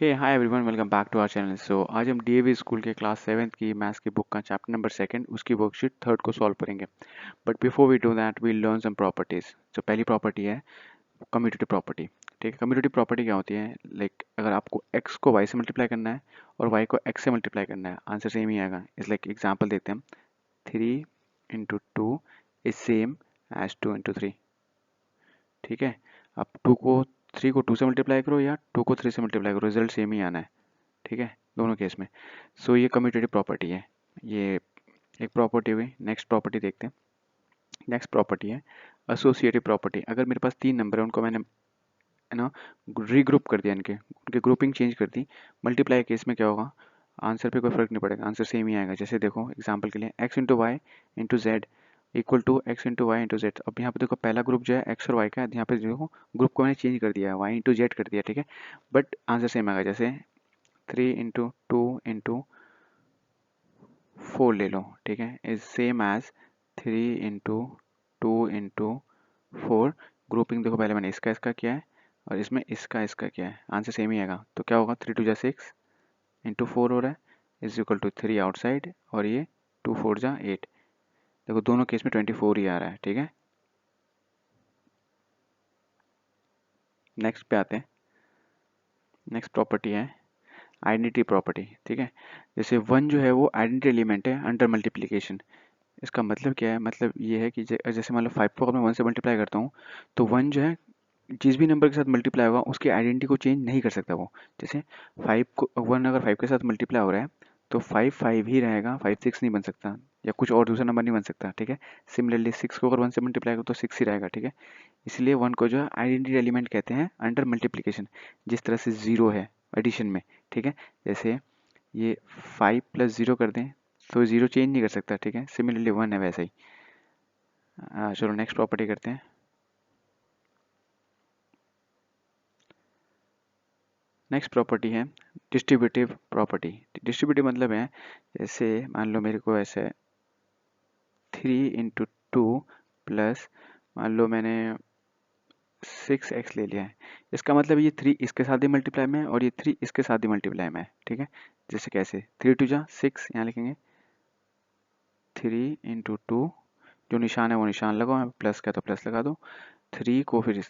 Hey hi everyone, welcome back to our channel. So आज हम DAV school के class 7th की maths की बुक का चैप्टर नंबर 2 उसकी वर्कशीट 3 को सॉल्व करेंगे। But before we do that we learn some properties. जो पहली प्रॉपर्टी है कम्यूटेटिव प्रॉपर्टी। ठीक है, कम्यूटेटिव प्रॉपर्टी क्या होती है? लाइक अगर आपको x को y से मल्टीप्लाई करना है और y को x से मल्टीप्लाई करना है, आंसर सेम ही आएगा। इस लाइक एग्जाम्पल देते हैं हम, 3 × 2 इज सेम एज 2 × 3। ठीक है, अब 3 को 2 से मल्टीप्लाई करो या 2 को 3 से मल्टीप्लाई करो, रिजल्ट सेम ही आना है। ठीक है, दोनों केस में। सो ये कम्यूटेटिव प्रॉपर्टी है, ये एक प्रॉपर्टी हुई। नेक्स्ट प्रॉपर्टी देखते हैं। नेक्स्ट प्रॉपर्टी है एसोसिएटिव प्रॉपर्टी। अगर मेरे पास 3 नंबर है, उनको मैंने है ना रीग्रुप कर दिया, उनके ग्रुपिंग चेंज कर दी, मल्टीप्लाई केस में क्या होगा? आंसर पे कोई फर्क नहीं पड़ेगा, आंसर सेम ही आएगा। जैसे देखो एग्जाम्पल के लिए x into Y into Z equal to X into Y into Z. अब यहाँ पे देखो पहला ग्रुप जो है एक्स और वाई का है, यहाँ पे देखो ग्रुप को मैंने चेंज कर दिया है, वाई इंटू जेड कर दिया। ठीक है, बट आंसर सेम आएगा। जैसे 3 × 2 × 4 ले लो। ठीक है, इज सेम एज 3 × 2 × 4। ग्रुपिंग देखो, पहले मैंने इसका इसका किया है और इसमें इसका इसका किया है, आंसर सेम ही आएगा। तो क्या होगा? 3 × 2 = 6 इंटू 4 हो रहा है, इज इक्वल टू 3 आउटसाइड, और ये 2 × 4 = 8। देखो दोनों केस में 24 ही आ रहा है। ठीक है, नेक्स्ट पे आते हैं। नेक्स्ट प्रॉपर्टी है आइडेंटिटी प्रॉपर्टी। ठीक है, जैसे 1 जो है वो आइडेंटिटी एलिमेंट है अंडर मल्टीप्लिकेशन। इसका मतलब क्या है? मतलब ये है कि जैसे मान लो 5 को अगर मैं 1 से मल्टीप्लाई करता हूँ, तो 1 जो है जिस भी नंबर के साथ मल्टीप्लाई होगा उसकी आइडेंटिटी को चेंज नहीं कर सकता वो। जैसे 1 अगर 5 के साथ मल्टीप्लाई हो रहा है तो 5 5 ही रहेगा, 5 6 नहीं बन सकता, या कुछ और दूसरा नंबर नहीं बन सकता। ठीक है, सिमिलरली 6 को अगर 1 से मल्टीप्लाई करो तो 6 ही रहेगा। ठीक है, इसलिए 1 को जो है आइडेंटिटी एलिमेंट कहते हैं अंडर मल्टीप्लिकेशन, जिस तरह से 0 है एडिशन में। ठीक है, जैसे ये 5 + 0 कर दें तो 0 चेंज नहीं कर सकता। ठीक है, सिमिलरली 1 है वैसा ही। चलो नेक्स्ट प्रॉपर्टी करते हैं। नेक्स्ट प्रॉपर्टी है डिस्ट्रीब्यूटिव प्रॉपर्टी। डिस्ट्रीब्यूटिव मतलब है, जैसे मान लो मेरे को ऐसे 3 × 2 प्लस मान लो मैंने 6x ले लिया है। इसका मतलब ये 3 इसके साथ ही मल्टीप्लाई में है और ये 3 इसके साथ ही मल्टीप्लाई में है। ठीक है, जैसे कैसे 3 × 2 = 6, यहाँ लिखेंगे 3 × 2, जो निशान है वो निशान लगाओ, प्लस का तो प्लस लगा दो। 3 को फिर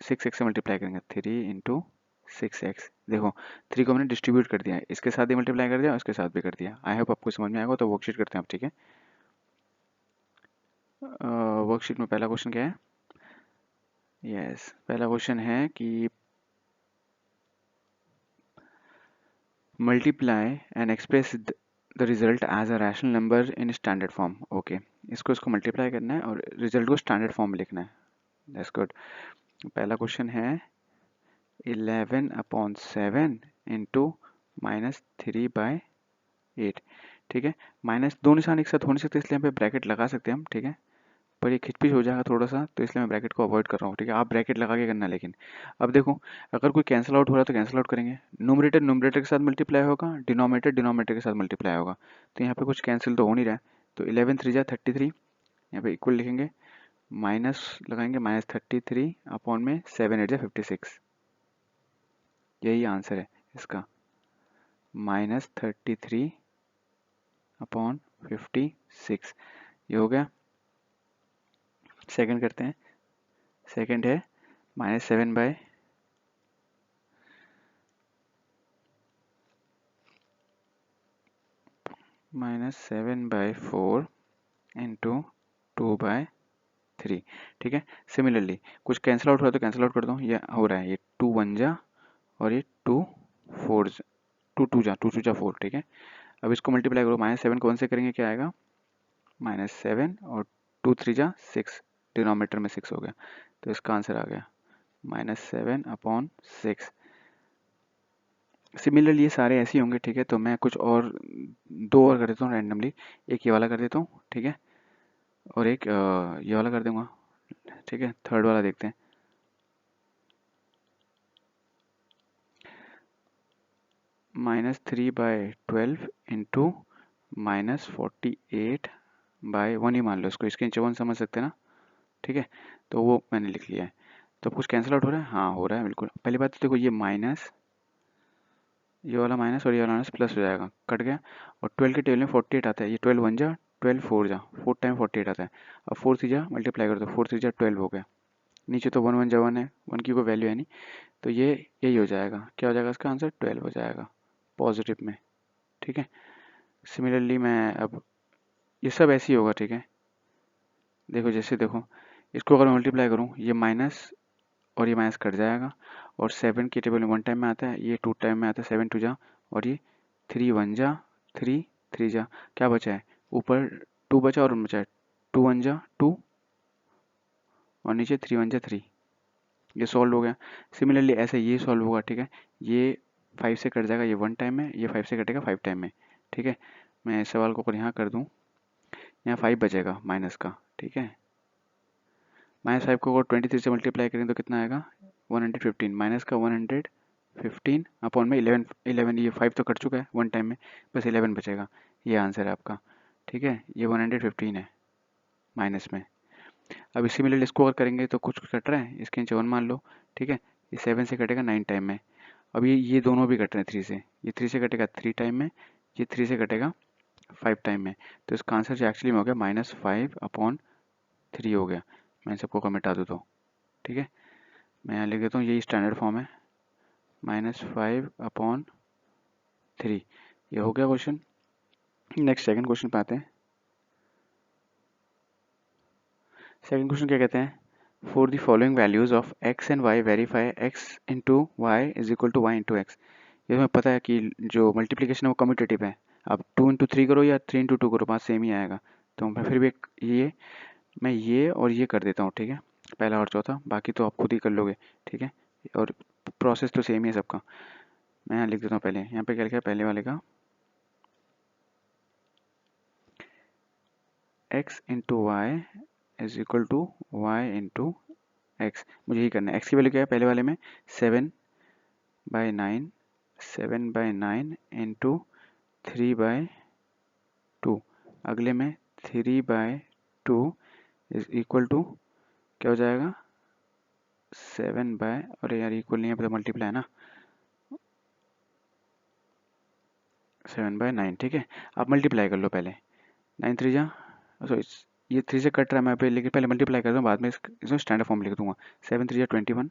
6x से मल्टीप्लाई करेंगे, 3 × 6x। देखो 3 को मैंने डिस्ट्रीब्यूट कर दिया है, इसके साथ ही मल्टीप्लाई कर दिया और इसके साथ भी कर दिया। आई होप आपको समझ में आएगा। तो वर्कशीट करते हैं आप। ठीक है, वर्कशीट में पहला क्वेश्चन क्या है? यस, पहला क्वेश्चन है कि multiply and express the result as a rational number in standard form. Okay, इसको मल्टीप्लाई करना है और रिजल्ट को स्टैंडर्ड फॉर्म में लिखना है। That's good. पहला क्वेश्चन है 11/7 इंटू -3/8। ठीक है, माइनस दो निशान एक साथ हो नहीं सकते, इसलिए यहाँ पे ब्रैकेट लगा सकते हैं हम। ठीक है, पर ये खिचपिच हो जाएगा थोड़ा सा, तो इसलिए मैं ब्रैकेट को अवॉइड कर रहा हूँ। ठीक है, आप ब्रैकेट लगा के करना। लेकिन अब देखो, अगर कोई कैंसिल आउट हो रहा है तो कैंसिल आउट करेंगे। न्यूमरेटर न्यूमरेटर के साथ मल्टीप्लाई होगा, डिनोमिनेटर डिनोमिनेटर के साथ मल्टीप्लाई होगा, तो यहाँ पे कुछ कैंसिल तो हो नहीं रहा है। तो 11 3 = 33, यहाँ पे इक्वल लिखेंगे, माइनस लगाएंगे, -33 / 7 8 = 56। यही आंसर है इसका, -33/56। ये हो गया। सेकंड करते हैं। सेकंड है -7 बाय -7/4 इंटू 2/3। ठीक है, सिमिलरली कुछ कैंसिल आउट हो रहा है तो कैंसिल आउट कर दो, ये हो रहा है, ये 2 1 जा और ये 2 4 2 2 जा 2 2 जा 4। ठीक है, अब इसको मल्टीप्लाई करो, -7 को 1 से करेंगे क्या आएगा? -7 और 2 3 जा 6, डिनोमिनेटर में 6 हो गया, तो इसका आंसर आ गया -7/6। सिमिलरली ये सारे ऐसे ही होंगे। ठीक है, तो मैं कुछ और दो और कर देता हूँ रैंडमली। एक ये वाला कर देता हूँ, ठीक है, और एक ये वाला कर दूंगा। ठीक है, थर्ड वाला देखते हैं। -3/12 इंटू -48/1 ही मान लो इसको, इसके नीचे 1 समझ सकते हैं ना। ठीक है, तो वो मैंने लिख लिया है। तो कुछ कैंसिल आउट हो रहा है? हाँ, हो रहा है बिल्कुल। पहली बात तो देखो, ये माइनस ये वाला माइनस और ये वाला माइनस प्लस हो जाएगा, कट गया। और 12 के टेबल में 48 आता है, ये 12 1 जा 12 4 जा 4 टाइम 48 आता है। अब 4 3 जा मल्टीप्लाई कर दो, 4 3 जा 12 हो गया। नीचे तो 1 1 जा 1 है, 1 की कोई वैल्यू है नहीं, तो ये यही हो जाएगा। क्या हो जाएगा इसका आंसर? 12 हो जाएगा पॉजिटिव में। ठीक है, सिमिलरली मैं अब ये सब ऐसे ही होगा। ठीक है, देखो जैसे देखो इसको अगर मैं मल्टीप्लाई करूँ, ये माइनस और ये माइनस कट जाएगा। और 7 की टेबल में 1 टाइम में आता है, ये 2 टाइम में आता है, 7 2 जा, और ये 3 1 जा 3 3 जा, क्या बचा है? ऊपर 2 बचा और बचा है 2 1 जा 2 और नीचे 3 1 जा 3। ये सॉल्व हो गया। सिमिलरली ऐसे ये सॉल्व होगा। ठीक है, ये 5 से कट जाएगा, ये 1 टाइम में, ये 5 से कटेगा 5 टाइम में। ठीक है, मैं इस सवाल को अगर यहाँ कर दूँ, यहाँ 5 बचेगा माइनस का। ठीक है, -5 को अगर 23 से मल्टीप्लाई करें तो कितना आएगा? 115। माइनस का 115 अपॉन में 11, ये 5 तो कट चुका है 1 टाइम में, बस 11 बचेगा। ये आंसर है आपका। ठीक है, ये 115 है माइनस में। अब इसी में इसको अगर करेंगे तो कुछ कट रहा है, इसके नीचे 1 मान लो। ठीक है, ये 7 से कटेगा 9 टाइम में। अब ये दोनों भी कट रहे हैं 3 से, ये 3 से कटेगा 3 टाइम में, ये 3 से कटेगा 5 टाइम में। तो इसका आंसर जो एक्चुअली में हो गया -5/3 हो गया। मैं सबको को मिटा दूँ तो। ठीक है, मैं यहाँ लिख देता हूँ, यही स्टैंडर्ड फॉर्म है, -5/3। ये हो गया क्वेश्चन। नेक्स्ट सेकंड क्वेश्चन पे आते हैं। सेकंड क्वेश्चन क्या कहते हैं? For the following values of x and y verify x into Y is equal to Y into X. ये हमें पता है कि जो मल्टीप्लिकेशन है वो कम्यूटेटिव है। आप 2 इंटू 3 करो या 3 इंटू 2 करो, बात सेम ही आएगा। तो मैं फिर भी मैं ये और ये कर देता हूँ। ठीक है, पहला और चौथा, बाकी तो आप खुद ही कर लोगे। ठीक है, और प्रोसेस तो सेम ही है सबका। मैं यहाँ लिख देता हूँ पहले, यहाँ पे क्या लिखा है पहले वाले का, x into Y is equal to Y into X. मुझे यही करना है। x की वैल्यू क्या है पहले वाले में? 7/9 7/9 इंटू 3/2। अगले में 3/2 इज इक्वल टू क्या हो जाएगा? 7 बाय, अरे यार इक्वल नहीं है, पता मल्टीप्लाई है ना, 7/9। ठीक है, आप मल्टीप्लाई कर लो पहले। 9 3 जा, सॉरी ये 3 से कट रहा है मैं पे, लेकिन पहले मल्टीप्लाई कर दूँ, बाद में इसमें स्टैंडर्ड फॉर्म लिख दूंगा। 7 3 जा 21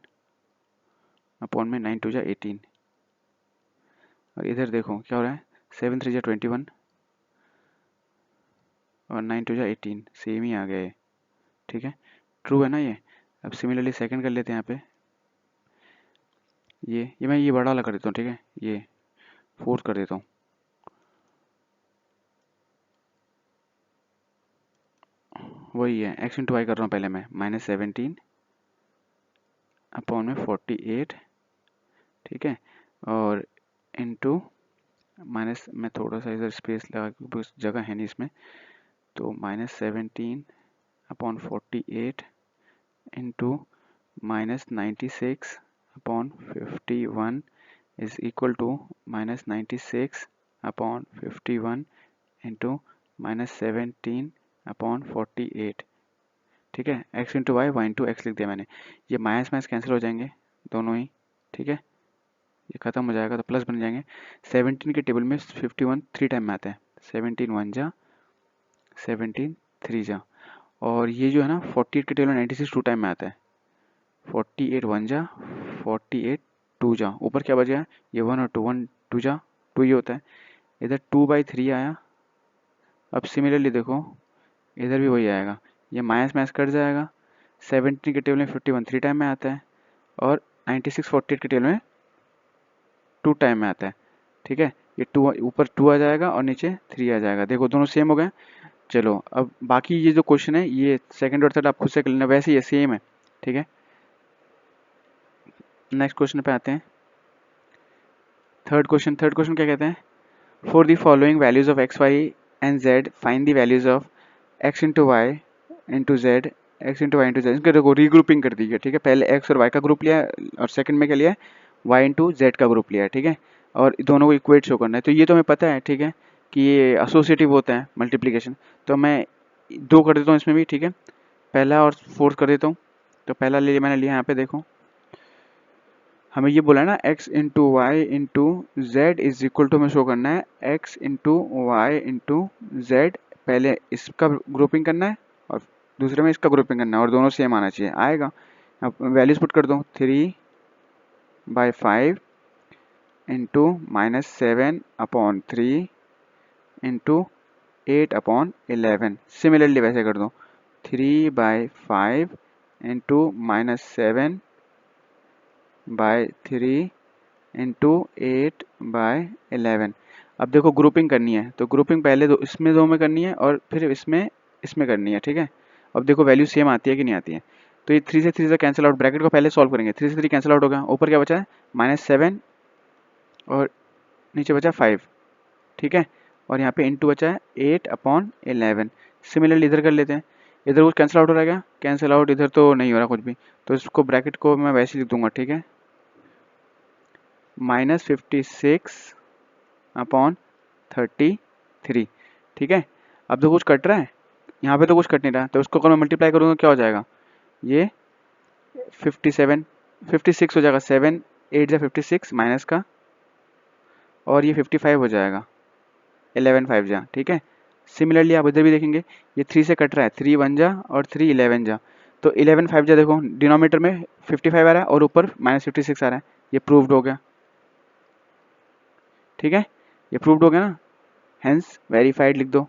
अपॉन में 9 2 जा 18। और इधर देखो क्या हो रहा है, 7 3 जा 21 और 9 2 जा 18, सेम ही आ गया ये। ठीक है, ट्रू है ना ये। अब सिमिलरली सेकंड कर लेते हैं यहाँ पे। ये मैं ये बड़ा वाला कर देता हूँ। ठीक है, ये फोर्थ कर देता हूँ। वही है, x इंटू वाई कर रहा हूँ पहले मैं, -17 अपॉन में 48। ठीक है, और इंटू माइनस, मैं थोड़ा सा इधर स्पेस लगा क्योंकि जगह है नहीं इसमें, तो -17 upon 48 into -96 upon 51 is equal to -96 upon 51 into -17 upon 48। ठीक है, x into y, y into x लिख दिया मैंने। ये माइनस माइनस कैंसिल हो जाएंगे दोनों ही। ठीक है, ये खत्म हो जाएगा तो प्लस बन जाएंगे। 17 के टेबल में 51 3 टाइम में आता है, 17 1 जा 17 3 जा। और ये जो है ना 48 के टेबल में 96 2 टाइम में आता है, 48 1 जा 48 2 जा। ऊपर क्या बच गया? ये 1 और 2, 1 2 जा 2 ये होता है। इधर 2/3 आया। अब सिमिलरली देखो इधर भी वही आएगा, ये माइनस माइनस कट जाएगा। 17 के टेबल में 51 3 टाइम में आता है और 96 48 के टेबल में 2 टाइम में आता है। ठीक है, ये 2 ऊपर 2 आ जाएगा और नीचे 3 आ जाएगा। देखो दोनों सेम हो गए। चलो अब बाकी ये जो क्वेश्चन है ये सेकंड और थर्ड आप खुद से कर लेना, वैसे ये सेम है। ठीक है, नेक्स्ट क्वेश्चन पे आते हैं। थर्ड क्वेश्चन क्या कहते हैं? For the following values of x y and z find the values of x into Y into z, x into Y into z. इसके देखो रीग्रुपिंग कर दी है। ठीक है, पहले एक्स और वाई का ग्रुप लिया और सेकंड में क्या लिया है? वाई इंटू जेड का ग्रुप लिया है। ठीक है, और दोनों को इक्वेट शो करना है। तो ये तो हमें पता है। ठीक है, कि ये एसोसिएटिव होता है मल्टीप्लिकेशन, तो मैं 2 कर देता हूँ इसमें भी। ठीक है, पहला और फोर्थ कर देता हूँ। तो पहला मैंने लिया यहाँ पे देखो, हमें ये बोला है ना x into Y into z is equal to हमें शो करना है x into Y into z, पहले इसका ग्रुपिंग करना है और दूसरे में इसका ग्रुपिंग करना है और दोनों सेम आना चाहिए, आएगा। अब वैल्यूज पुट कर दो, 3/5 इंटू -7/3 इंटू 8/11। सिमिलरली वैसे कर दो, 3/5 इंटू -7/3 इंटू 8/11। अब देखो ग्रुपिंग करनी है तो ग्रुपिंग पहले दो इसमें दो में करनी है और फिर इसमें करनी है, ठीक है। अब देखो वैल्यू सेम आती है कि नहीं आती है, तो ये 3 से कैंसिल आउट, ब्रैकेट को पहले सॉल्व करेंगे, 3 से 3 कैंसिल आउट होगा, ऊपर क्या बचा है -7 और नीचे बचा 5, ठीक है। और यहाँ पे इंटू बचा है 8/11। सिमिलरली इधर कर लेते हैं, इधर कुछ कैंसिल आउट हो रहा है क्या, कैंसिल आउट इधर तो नहीं हो रहा कुछ भी, तो इसको ब्रैकेट को मैं वैसे लिख दूंगा, ठीक है, -56/33, ठीक है। अब तो कुछ कट रहा है, यहाँ पे तो कुछ कट नहीं रहा, तो उसको अगर मैं मल्टीप्लाई करूँगा क्या हो जाएगा, ये 56 हो जाएगा, 7 8 जा 56 माइनस का, और ये 55 हो जाएगा, 11 5 जा, ठीक है। सिमिलरली आप इधर भी देखेंगे, ये 3 से कट रहा है, 3 1 जा और 3 11 जा, तो 11 5 जा, देखो डिनोमीटर में 55 आ रहा है और ऊपर -56 आ रहा है, ये प्रूव्ड हो गया, ठीक है, ये प्रूव्ड हो गया ना, हेंस वेरीफाइड लिख दो।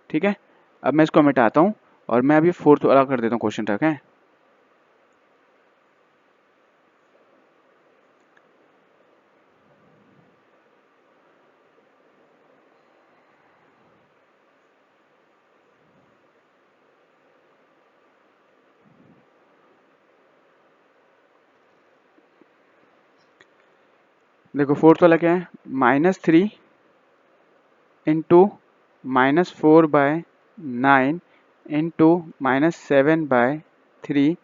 ठीक है, अब मैं इसको मिटाता हूँ और मैं अभी फोर्थ वाला कर देता हूँ क्वेश्चन तक है। देखो फोर्थ वाला क्या है, -3 into -4/9 into -7/3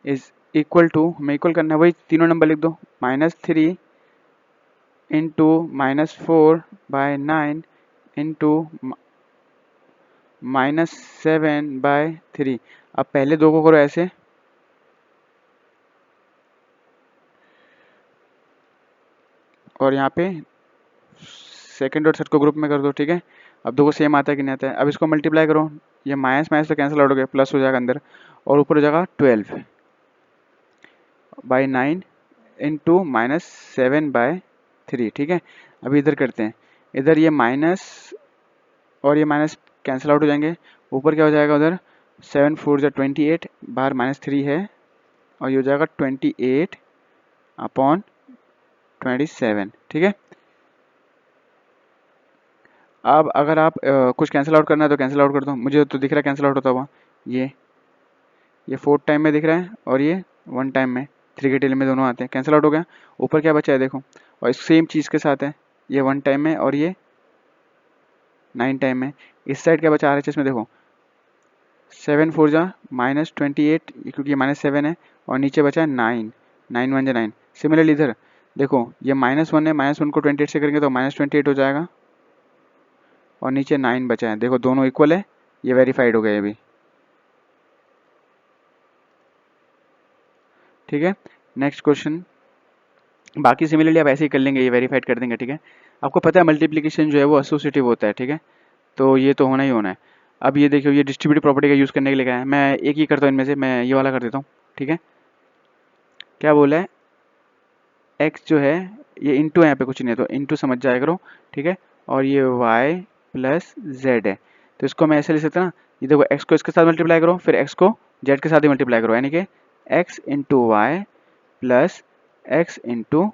is equal to, हमें इक्वल करना है, वही तीनों नंबर लिख दो, -3 इंटू -4/9 इंटू -7/3। अब पहले दो को करो ऐसे, और यहाँ पे सेकंड और थर्ड को ग्रुप में कर दो, ठीक है। अब दो को सेम आता है कि नहीं आता है, अब इसको मल्टीप्लाई करो, ये माइनस माइनस तो कैंसिल आउट हो गया, प्लस हो जाएगा अंदर, और ऊपर हो जाएगा 12/9 इंटू -7/3, ठीक है। अभी इधर करते हैं, इधर ये माइनस और ये माइनस कैंसिल आउट हो जाएंगे, ऊपर क्या हो जाएगा उधर 7 4 जा 28, बाहर -3 है और ये हो जाएगा 28/27, ठीक है। अब अगर आप कुछ कैंसिल आउट करना है तो कैंसिल आउट कर दो, मुझे तो दिख रहा है कैंसिल आउट होता हुआ, ये 4 टाइम में दिख रहा है और ये 1 टाइम में, 3 के टेल में दोनों आते हैं, कैंसिल आउट हो गया। ऊपर क्या बचा है देखो, और सेम चीज़ के साथ है, ये 1 टाइम में और ये 9 टाइम में। इस साइड क्या बचा RHS में देखो, 7 4 जा -28, क्योंकि ये -7 है, और नीचे बचा है 9, 9 1 जा 9। सिमिलरली इधर देखो, ये -1 है, -1 को 28 से करेंगे तो -28 हो जाएगा, और नीचे 9 बचा है, देखो दोनों इक्वल है, ये वेरीफाइड हो गए अभी, ठीक है। नेक्स्ट क्वेश्चन, बाकी सिमिलरली आप ऐसे ही कर लेंगे, ये वेरीफाइड कर देंगे, ठीक है। आपको पता है मल्टीप्लिकेशन जो है वो एसोसिएटिव होता है, ठीक है, तो ये तो होना ही होना है। अब ये देखियो, ये डिस्ट्रीब्यूटिव प्रॉपर्टी का यूज़ करने के लिए क्या है, मैं एक ही करता हूँ इनमें से, मैं ये वाला कर देता हूँ, ठीक है। क्या बोला है, एक्स जो है ये इंटू, यहाँ पे कुछ नहीं है तो इंटू समझ जाया करो, ठीक है, और ये वाई प्लस जेड है, तो इसको मैं ऐसे लिख सकता ना, ये देखो एक्स को इसके साथ मल्टीप्लाई करो, फिर एक्स को जेड के साथ ही मल्टीप्लाई करो, यानी कि x into y plus x into,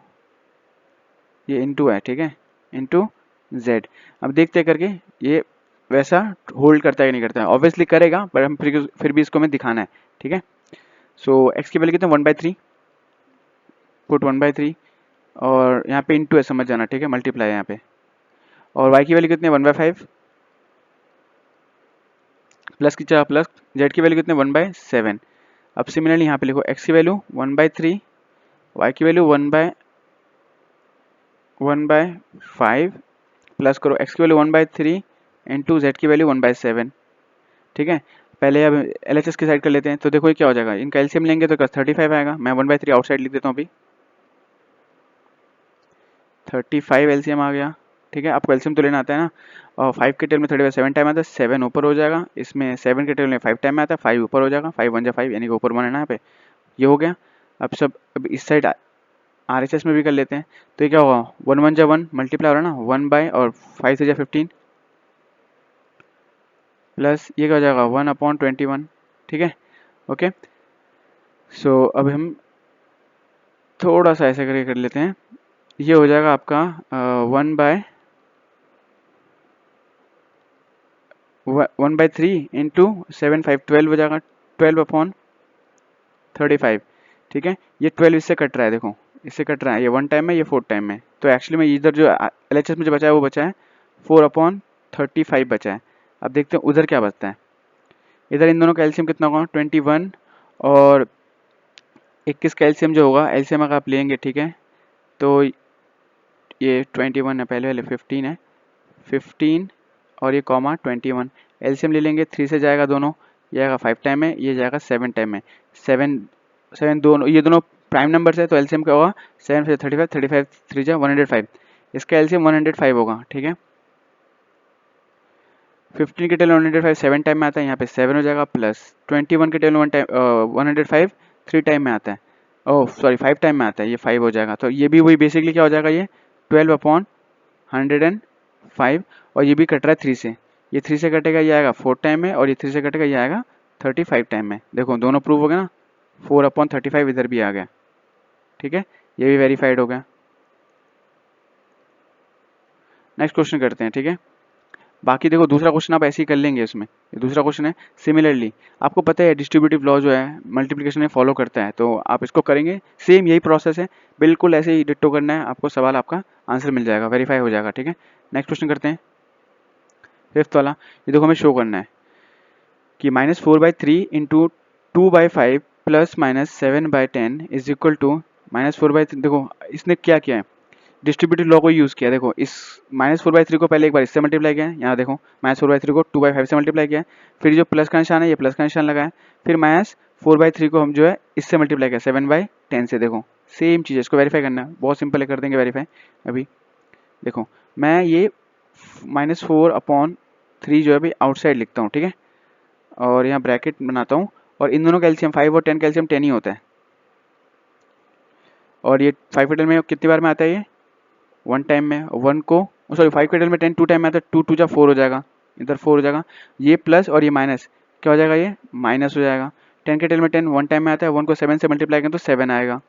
ये इंटू है, ठीक है, इंटू जेड। अब देखते हैं करके ये वैसा होल्ड करता है कि नहीं करता है, ऑब्वियसली करेगा, पर हम फिर भी इसको हमें दिखाना है, ठीक है। सो एक्स की वैल्यू कितना, 1/3, पुट 1/3, और यहाँ पे इंटू है, समझ जाना, ठीक है, मल्टीप्लाई है यहाँ पे, और वाई की वैल्यू कितनी है, 1/5, प्लस की चाह प्लस, जेड की वैल्यू कितनी है, 1/7। अब सिमिलरली यहाँ पे लिखो, एक्स की वैल्यू 1/3, वाई की वैल्यू 1/5, प्लस करो एक्स की वैल्यू 1/3 इंटू जेड की वैल्यू 1/7, ठीक है। पहले अब LHS की साइड कर लेते हैं। तो देखो ये क्या हो जाएगा, इनका एलसीएम लेंगे तो 35 आएगा। मैं 1/3 आउटसाइड लिख देता हूँ अभी। 35 एलसीएम आ गया। ठीक है, आपको एलसीएम तो लेना आता है ना। और 5 के टेल में 35 7 टाइम आता है, 7 ऊपर हो जाएगा। इसमें 7 के टेल में 5 टाइम में आता है, 5 ऊपर हो जाएगा। 5 1 जा 5 यानी कि ऊपर 1 है ना यहाँ पे। ये हो गया। अब इस साइड RHS में भी कर लेते हैं। तो ये क्या होगा, 1 1 जा 1 मल्टीप्लाई हो रहा है ना, 1 बाय और 5 से जा 15 प्लस ये क्या हो जाएगा 1/21। ठीक है, ओके। सो अब हम थोड़ा सा ऐसे करके कर लेते हैं। ये हो जाएगा आपका 1/3 इंटू 7 5 12 हो जाएगा, 12/35। ठीक है, ये 12 इससे कट रहा है, देखो इससे कट रहा है। ये 1 टाइम में, ये 4 टाइम में। तो एक्चुअली में इधर जो LHS में जो बचा है वो बचा है 4/35 बचा है। अब देखते हैं उधर क्या बचता है। इधर इन दोनों का एलसीएम कितना होगा 21 और 21 का एलसीएम जो होगा, एलसीएम अगर आप लेंगे, ठीक है, तो ये 21 है, पहले वाले 15 है, 15 और ये कॉमा 21। एलसीएम ले लेंगे, 3 से जाएगा दोनों, ये जाएगा 5 टाइम में, ये जाएगा 7 टाइम में। 7 7 दोनों, ये दोनों प्राइम नंबर है, तो एलसीएम क्या होगा 7 से 35, 35 3 जा 105। इसका एलसीएम 105 होगा। ठीक है, 15 के टेल 105 7 टाइम में आता है, यहाँ पे 7 हो जाएगा, प्लस 21 के टेल 105 3 टाइम में आता है, ओह सॉरी 5 टाइम में आता है, ये 5 हो जाएगा। तो ये भी वही बेसिकली क्या हो जाएगा, ये 12/105। और ये भी कट रहा है 3 से, ये 3 से कटेगा, ये आएगा 4 टाइम में, और ये 3 से कटेगा, ये आएगा 35 टाइम में। देखो दोनों प्रूव हो गया ना, 4/35 इधर भी आ गया। ठीक है, ये भी वेरीफाइड हो गया। नेक्स्ट क्वेश्चन करते हैं। ठीक है, बाकी देखो दूसरा क्वेश्चन आप ऐसे ही कर लेंगे इसमें। ये दूसरा क्वेश्चन है सिमिलरली, आपको पता है डिस्ट्रीब्यूटिव लॉ जो है मल्टीप्लिकेशन में फॉलो करता है, तो आप इसको करेंगे, सेम यही प्रोसेस है, बिल्कुल ऐसे ही डिट्टो करना है आपको, सवाल आपका आंसर मिल जाएगा, वेरीफाई हो जाएगा। ठीक है, नेक्स्ट क्वेश्चन करते हैं, 5th वाला। ये देखो हमें शो करना है कि -4/3 into 2/5 plus -7/10 is equal to -4/3। देखो इसने क्या किया है, डिस्ट्रीब्यूटिव लॉ को यूज़ किया। देखो इस -4/3 को पहले एक बार इससे मल्टीप्लाई किया है, यहाँ देखो -4/3 को 2/5 से मल्टीप्लाई किया है, फिर जो प्लस का निशान है ये प्लस का निशान लगा है, फिर -4/3 को हम जो है इससे मल्टीप्लाई किया 7/10 से। देखो सेम चीज़ है, इसको वेरीफाई करना है, बहुत सिंपल है, कर देंगे वेरीफाई अभी। देखो मैं ये -4/3 जो है अभी आउटसाइड लिखता हूँ, ठीक है, और यहाँ ब्रैकेट बनाता हूँ, और इन दोनों का एलसीएम 5 और 10 का एलसीएम 10 ही होता है। और ये 5 के टेल में कितनी बार में आता है, ये 1 टाइम में, 1 को सॉरी 5 के टेल में 10 2 टाइम में आता है, 2 2 जा 4 हो जाएगा, इधर 4 हो जाएगा, ये प्लस और ये माइनस क्या हो जाएगा, ये माइनस हो जाएगा। 10 के टेल में 10 1 टाइम में आता है, 1 को 7 से मल्टीप्लाई करें तो 7 आएगा।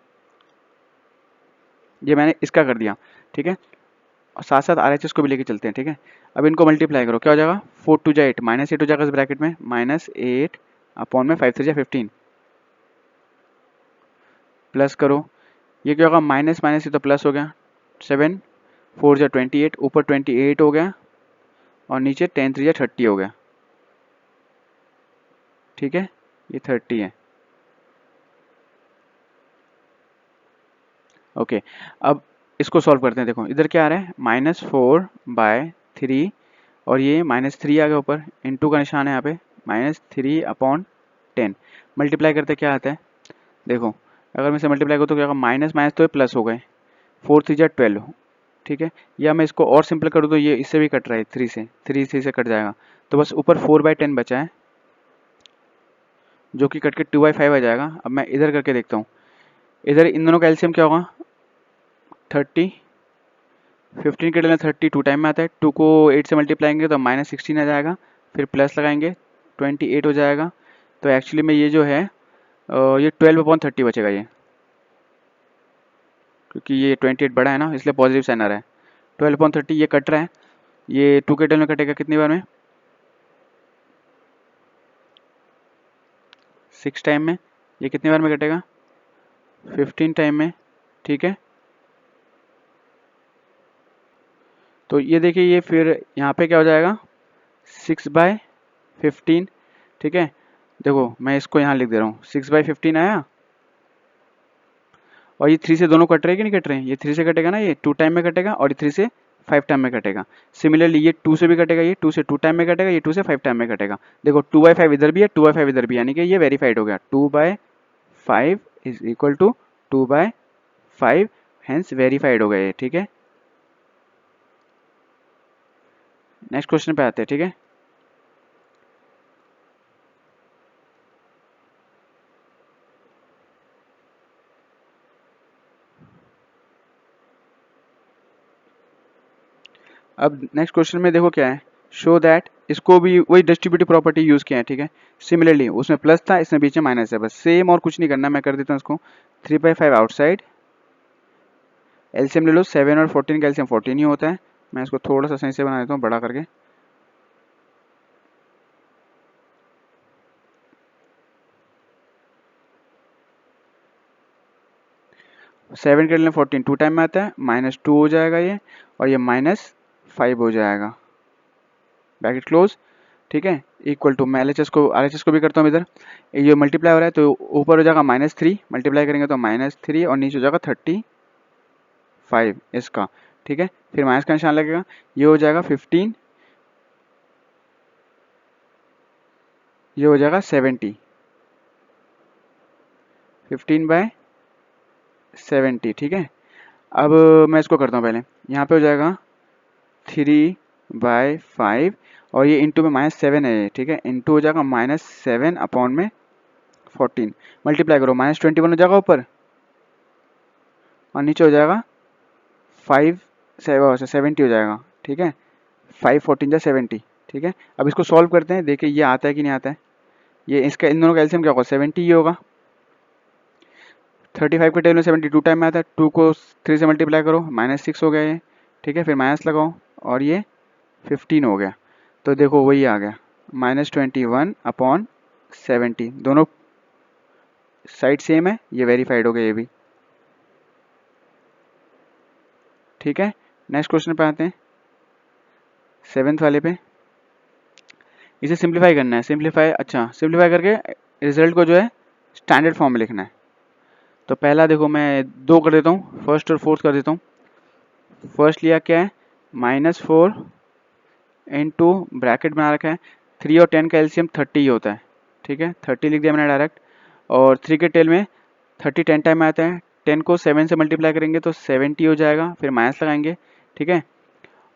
ये मैंने इसका कर दिया। ठीक है, और साथ साथ RHS को भी लेके चलते हैं। ठीक है, अब इनको मल्टीप्लाई करो, क्या हो जाएगा 4 2 जा 8 -8 हो जाएगा इस ब्रैकेट में, -8 अपॉन में 5 3 जा 15 प्लस करो, ये क्या होगा माइनस माइनस, ये तो प्लस हो गया, 7 4 जा 28 ऊपर 28 हो गया, और नीचे 10 3 जा 30 हो गया। ठीक है, ये 30 है। ओके, अब इसको सॉल्व करते हैं। देखो इधर क्या आ रहा है -4/3 और ये -3 आ गया ऊपर, इंटू का निशान है यहाँ पे, -3/10 मल्टीप्लाई करते क्या आता है। देखो अगर मैं इसे मल्टीप्लाई करूँ तो क्या होगा, माइनस माइनस तो प्लस हो गए, 4 3 जा 12। ठीक है, या मैं इसको और सिंपल करूँ तो ये इससे भी कट रहा है, 3 से कट जाएगा, तो बस ऊपर 4/10 बचा है, जो कि कट के 2/5 आ जाएगा। अब मैं इधर करके देखता हूँ, इधर इन दोनों का एलसीएम क्या होगा 30, 15 के डेल 30 2 टाइम में आता है, 2 को 8 से मल्टीप्लाएंगे तो -16 आ जाएगा, फिर प्लस लगाएंगे 28 हो जाएगा। तो एक्चुअली में ये जो है ये 12/30 बचेगा, ये क्योंकि ये 28 बड़ा है ना, इसलिए पॉजिटिव साइन आ रहा है। 12/30 ये कट रहा है, ये 2 के टेल में कटेगा कितनी बार में, 6 टाइम में, ये कितनी बार में कटेगा 15 टाइम में। ठीक है, तो ये देखिए, ये फिर यहाँ पे क्या हो जाएगा 6/15। ठीक है, देखो मैं इसको यहाँ लिख दे रहा हूँ, 6/15 आया, और ये 3 से दोनों कट रहे हैं कि नहीं कट रहे हैं, ये 3 से कटेगा ना, ये 2 टाइम में कटेगा, और ये 3 से 5 टाइम में कटेगा। सिमिलरली ये 2 से भी कटेगा, ये 2 से 2 टाइम में कटेगा, ये 2 से 5 टाइम में कटेगा। देखो 2/5 इधर भी है, 2/5 इधर भी है, यानी कि ये वेरीफाइड हो गया। 2/5 is equal to 2/5, hence verified हो गया ये, ठीक है। नेक्स्ट क्वेश्चन पे आते हैं, ठीक है। अब नेक्स्ट क्वेश्चन में देखो क्या है, शो दैट, इसको भी वही डिस्ट्रीब्यूटिव प्रॉपर्टी यूज किया है, ठीक है। सिमिलरली उसमें प्लस था, इसमें बीच में माइनस है, बस सेम और कुछ नहीं करना। मैं कर देता हूँ इसको 3/5 आउटसाइड, एलसीएम ले लो, 7 और 14 का एलसीएम 14 ही होता है। मैं इसको थोड़ा सा सही से बना देता हूँ बड़ा करके। सेवन के लिए 14 2 टाइम में आता है, -2 हो जाएगा ये, और ये -5 हो जाएगा, ब्रैकेट क्लोज, ठीक है। इक्वल टू, मैं एलएचएस को भी करता हूँ इधर, ये मल्टीप्लाई हो रहा है तो ऊपर हो जाएगा -3, मल्टीप्लाई करेंगे तो -3, और नीचे हो जाएगा 35 इसका, ठीक है। फिर माइनस का निशान लगेगा, ये हो जाएगा 15, ये हो जाएगा 70, 15/70, ठीक है। अब मैं इसको करता हूँ पहले, यहाँ पे हो जाएगा 3/5, और ये इंटू में -7 है, ठीक है, इंटू हो जाएगा -7 अपॉन में 14, मल्टीप्लाई करो, -21 हो जाएगा ऊपर, और नीचे हो जाएगा 70 हो जाएगा, ठीक है। 5 14 जा 70, ठीक है। अब इसको सॉल्व करते हैं, देखिए ये आता है कि नहीं आता है। ये इसका इन दोनों का एलसीएम क्या होगा, 70 ही होगा। 35 के टेबल में 72 टाइम में आता है, 2 को 3 से मल्टीप्लाई करो, -6 हो गया ये, ठीक है। फिर माइनस लगाओ, और ये 15 हो गया, तो देखो वही आ गया, -21/70, दोनों साइड सेम है, ये वेरीफाइड हो गया ये भी, ठीक है। नेक्स्ट क्वेश्चन पे आते हैं, 7th वाले पे। इसे सिंप्लीफाई करना है, सिंप्लीफाई करके रिजल्ट को जो है स्टैंडर्ड फॉर्म में लिखना है। तो पहला देखो, मैं 2 कर देता हूँ, फर्स्ट और फोर्थ कर देता हूँ। फर्स्ट लिया क्या है, -4 इंटू, ब्रैकेट बना रखा है, 3 और 10 का एलसीएम 30 ही होता है, ठीक है, 30 लिख दिया मैंने डायरेक्ट। और 3 के टेल में 30 10 टाइम में आता है, 10 को 7 से मल्टीप्लाई करेंगे तो 70 हो जाएगा, फिर माइनस लगाएंगे, ठीक है।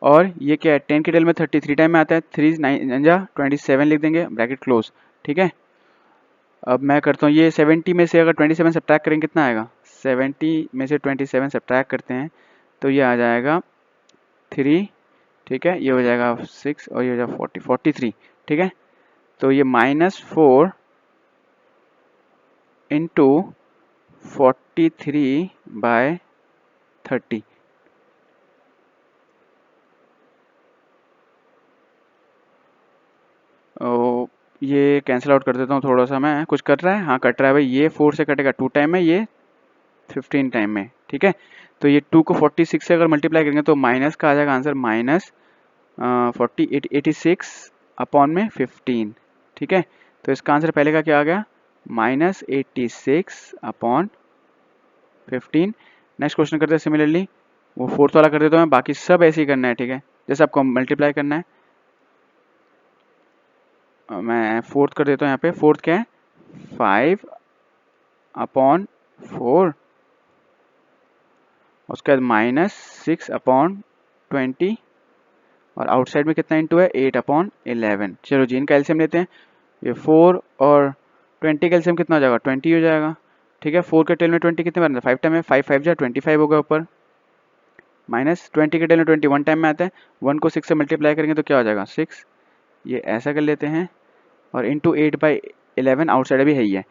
और ये क्या है, 10 के टेल में 30 3 टाइम में आता है, 3 9 जा 27 लिख देंगे, ब्रैकेट क्लोज, ठीक है। अब मैं करता हूँ, ये 70 में से अगर 27 सब्ट्रैक्ट करेंगे कितना आएगा, 70 में से 27 सब्ट्रैक्ट करते हैं तो ये आ जाएगा 3, ठीक है, ये हो जाएगा 6, और ये हो जाएगा 43, ठीक है। तो ये -4 इंटू 43/30, ये कैंसिल आउट कर देता हूँ थोड़ा सा, मैं कुछ कट रहा है, हाँ कट रहा है भाई, ये 4 से कटेगा 2 टाइम में, ये 15 टाइम में, ठीक है। तो ये 2 को 46 से अगर मल्टीप्लाई करेंगे तो माइनस का आ जाएगा आंसर, -86 अपॉन में 15, ठीक है। तो इसका आंसर पहले का क्या आ गया, -86 अपॉन 15। नेक्स्ट क्वेश्चन करते हैं सिमिलरली, वो फोर्थ वाला कर देता हूँ मैं, बाकी सब ऐसे ही करना है, ठीक है, जैसे आपको मल्टीप्लाई करना है। मैं फोर्थ कर देता हूँ, यहाँ पे फोर्थ क्या है, 5/4, उसके बाद -6/20, और आउटसाइड में कितना इंटू है, 8/11। चलो जी, इनका एलसीएम लेते हैं, ये 4 और 20 का एलसीएम कितना हो जाएगा, 20 हो जाएगा, ठीक है। 4 के टेल में 20 कितने बार आता है, 5 टाइम में, 5 5 जा 25 होगा ऊपर, -20 के टेल में 21 टाइम में आता है, 1 को 6 से मल्टीप्लाई करेंगे तो क्या हो जाएगा, 6, ये ऐसा कर लेते हैं, और इंटू 8/11 आउटसाइड भी है ही है।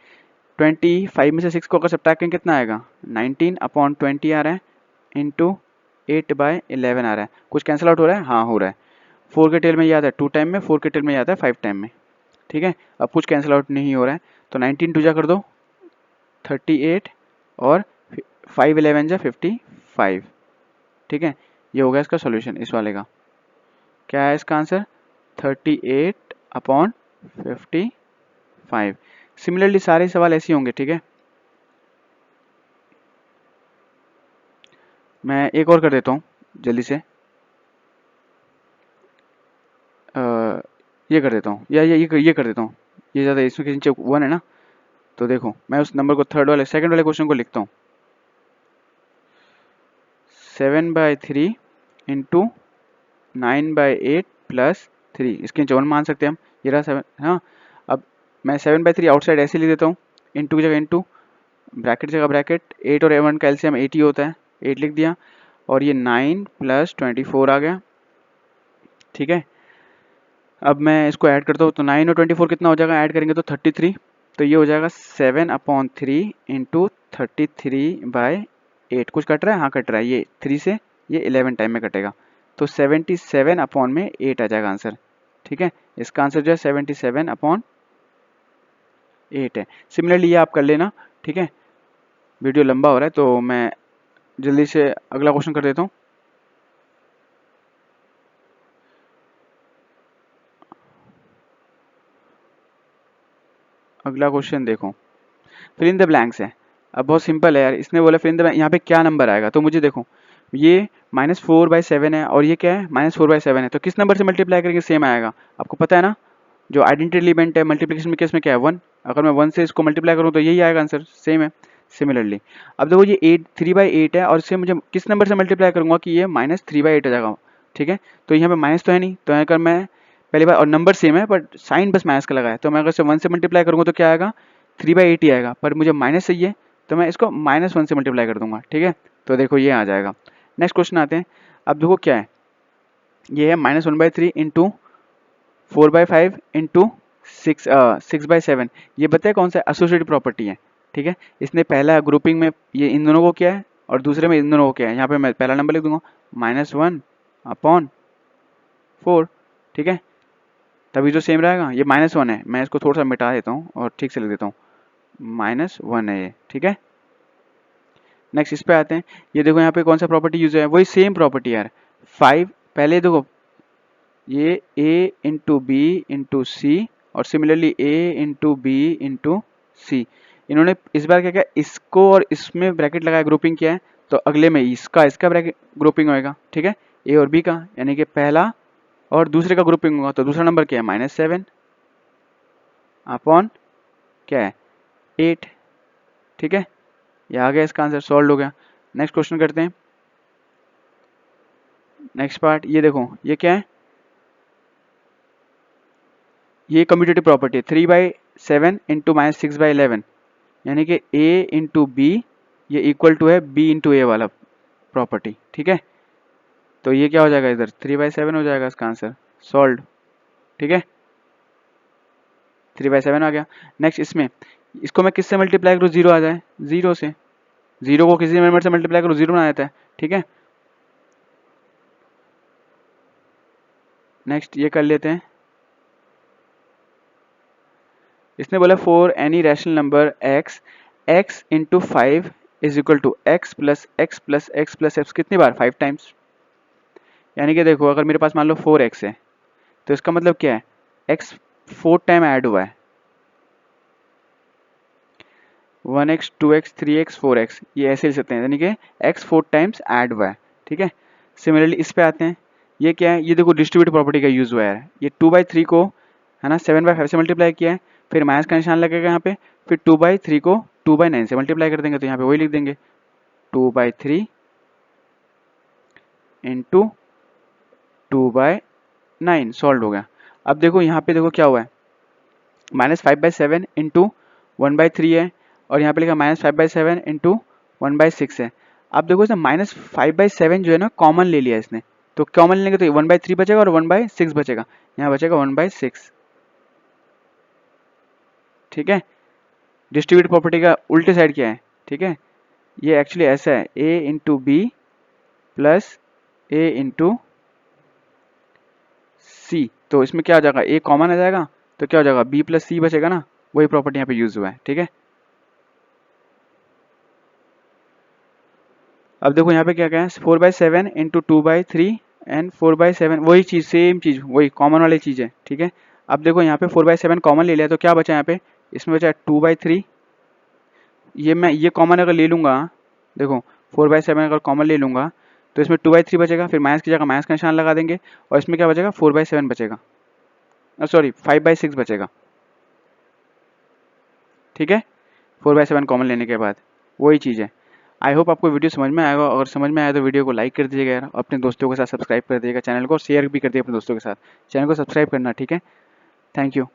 25 में से 6 को अगर सब्ट्रैक्ट करेंगे कितना आएगा, 19/20 आ रहा है, इंटू 8/11 आ रहा है। कुछ कैंसिल आउट हो रहा है, हाँ हो रहा है। 4 के टेल में ये आता है 2 टाइम में, 4 के टेल में ये आता है 5 टाइम में, ठीक है। अब कुछ कैंसिल आउट नहीं हो रहा है, तो 19 2 जा कर दो 38, और 5 11 जा 55, ठीक है। ये हो गया इसका सॉल्यूशन, इस वाले का क्या है इसका आंसर, 38/55। सिमिलरली सारे सवाल ऐसे होंगे, ठीक है। मैं एक और कर देता हूँ जल्दी से, ये कर देता हूँ, या ये कर देता हूँ, ये ज़्यादा, इसमें के नीचे 1 है ना, तो देखो मैं उस नंबर को सेकंड वाले क्वेश्चन को लिखता हूँ, 7/3 इंटू 9/8 प्लस 3, इसके नीचे 1 मान सकते हैं हम, ये रहा 7। हाँ, अब मैं 7/3 आउटसाइड ऐसे लिख देता हूँ, इंटू की जगह इंटू, ब्रैकेट जगह ब्रैकेट, 8 और 1 का एलसीएम 8 ही होता है, 8 लिख दिया, और ये 9 + 24 आ गया। ठीक है, अब मैं इसको ऐड करता हूँ, तो 9 और 24 कितना हो जाएगा, ऐड करेंगे तो 33, तो ये हो जाएगा 7/3 इंटू 33/8। कुछ कट रहा है, हाँ कट रहा है, ये 3 से ये 11 टाइम में कटेगा, तो 77/8 आ जाएगा आंसर। ठीक है, इसका आंसर जो है 77/8 है। सिमिलरली ये आप कर लेना। ठीक है, वीडियो लंबा हो रहा है तो मैं जल्दी से अगला क्वेश्चन कर देता हूँ। अगला क्वेश्चन देखो, फिल इन द ब्लैंक्स है। अब बहुत सिंपल है यार, इसने बोला फिल इन द ब्लैंक, यहाँ पे क्या नंबर आएगा, तो मुझे देखो ये -4/7 है और ये क्या है -4/7 है, तो किस नंबर से मल्टीप्लाई करेंगे सेम आएगा, आपको पता है ना, जो आइडेंटिटी एलिमेंट है मल्टीप्लिकेशन में, किसमें क्या है 1, अगर मैं 1 से इसको मल्टीप्लाई करूँ तो यही आएगा आंसर, सेम है। सिमिलरली अब देखो ये 3/8 है और इससे मुझे किस नंबर से मल्टीप्लाई करूँगा कि ये -3/8 आ जाएगा। ठीक है, तो यहाँ पे माइनस तो है नहीं, तो अगर मैं पहली बार, और नंबर सेम है बट साइन बस माइनस का लगा है, तो मैं अगर इसे 1 से मल्टीप्लाई करूँगा तो क्या आएगा 3/8 ही आएगा, पर मुझे माइनस चाहिए तो मैं इसको -1 से मल्टीप्लाई कर दूंगा। ठीक है, तो देखो ये आ जाएगा। नेक्स्ट क्वेश्चन आते हैं। अब देखो क्या है, ये है -1/3 इंटू 4/5 इंटू 6/7, ये बताए कौन सा एसोसिएटिव प्रॉपर्टी है। ठीक है, इसने पहला ग्रुपिंग में ये इन दोनों को किया है और दूसरे में इन दोनों को किया है। यहाँ पे मैं पहला नंबर लिख दूंगा -1/4। ठीक है, तभी जो सेम रहेगा, ये -1 है, मैं इसको थोड़ा सा मिटा देता हूँ और ठीक से लिख देता हूँ, -1 है ये। ठीक है, नेक्स्ट इस पे आते हैं। ये देखो यहाँ पे कौन सा प्रॉपर्टी यूज है, वही सेम प्रॉपर्टी यार। 5 पहले देखो ये a into B into C, और similarly a into B into C, इन्होंने इस बार क्या किया, इसको और इसमें ब्रैकेट लगाया, ग्रुपिंग किया है, तो अगले में इसका ब्रैकेट ग्रुपिंग होएगा। ठीक है, a और b का, यानी कि पहला और दूसरे का ग्रुपिंग होगा, तो दूसरा नंबर क्या है -7 अपॉन क्या है 8। ठीक है, ये आ गया, इसका आंसर सॉल्व हो गया। नेक्स्ट क्वेश्चन करते हैं। नेक्स्ट पार्ट, ये देखो ये क्या है, ये कम्यूटेटिव प्रॉपर्टी है, 3/7 इंटू -6/11, यानी कि a इंटू बी ये इक्वल टू है b इंटू ए वाला प्रॉपर्टी। ठीक है, तो ये क्या हो जाएगा, इधर 3/7 हो जाएगा इसका आंसर, सॉल्व। ठीक है, 3/7 आ गया। नेक्स्ट इसमें, इसको मैं किससे मल्टीप्लाई करूँ, 0 आ जाए, 0 से, 0 को किसी नंबर से मल्टीप्लाई करूँ 0 ना आता है। ठीक है, नेक्स्ट ये कर लेते हैं। इसने बोला for any rational number x into 5 is equal to x plus x plus x plus x, कितनी बार 5 टाइम्स, यानी कि देखो अगर मेरे पास मान लो 4x है, तो इसका मतलब क्या है, x 4 टाइम ऐड हुआ है, 1x 2x 3x 4x, ये ऐसे लिख सकते हैं, यानी कि x 4 टाइम्स ऐड हुआ है। ठीक है, सिमिलरली इस पे आते हैं। ये क्या है, ये देखो डिस्ट्रीब्यूटिव प्रॉपर्टी का यूज हुआ है, ये 2/3 को है ना 7/5 से मल्टीप्लाई किया है, फिर माइनस का निशान लगेगा यहाँ पे, फिर 2/3 को 2/9 से मल्टीप्लाई कर देंगे, तो यहाँ पे वही लिख देंगे 2/3 इंटू 2/9, सॉल्व हो गया। अब देखो यहाँ पे देखो क्या हुआ है, -5/7 इंटू 1/3 है, और यहाँ पे लिखा -5/7 इंटू 1/6 है। अब देखो इसने -5/7 जो है ना कॉमन ले लिया इसने, तो कॉमन लेंगे तो 1/3 बचेगा और 1/6 बचेगा, यहाँ बचेगा 1/6। ठीक है, डिस्ट्रीब्यूटिव प्रॉपर्टी का उल्टे साइड क्या है। ठीक है, ये एक्चुअली ऐसा है, a into B plus A into C, तो इसमें क्या आ जाएगा, a कॉमन आ जाएगा, तो क्या हो जाएगा b प्लस सी बचेगा ना, वही प्रॉपर्टी यहाँ पे यूज हुआ है। ठीक है, अब देखो यहाँ पे क्या क्या है, 4/7 इंटू 2/3 एंड 4/7, वही चीज़, सेम चीज़, वही कॉमन वाली चीज़ है। ठीक है, अब देखो यहाँ पे 4/7 कॉमन ले लिया, तो क्या बचा यहाँ पे, इसमें बचा 2/3, ये मैं ये कॉमन अगर ले लूँगा, देखो 4/7 अगर कॉमन ले लूँगा तो इसमें 2/3 बचेगा, फिर माइनस की जगह माइनस का निशान लगा देंगे, और इसमें क्या बचेगा 4/7 बचेगा। सॉरी 5/6 बचेगा, ठीक है, 4/7 कॉमन लेने के बाद वही चीज़ है। आई होप आपको वीडियो समझ में आएगा, अगर समझ में आया तो वीडियो को लाइक कर दीजिएगा यार, अपने दोस्तों के साथ सब्सक्राइब कर दीजिएगा चैनल को, और शेयर भी कर दिए अपने दोस्तों के साथ, चैनल को सब्सक्राइब करना, ठीक है। Thank you.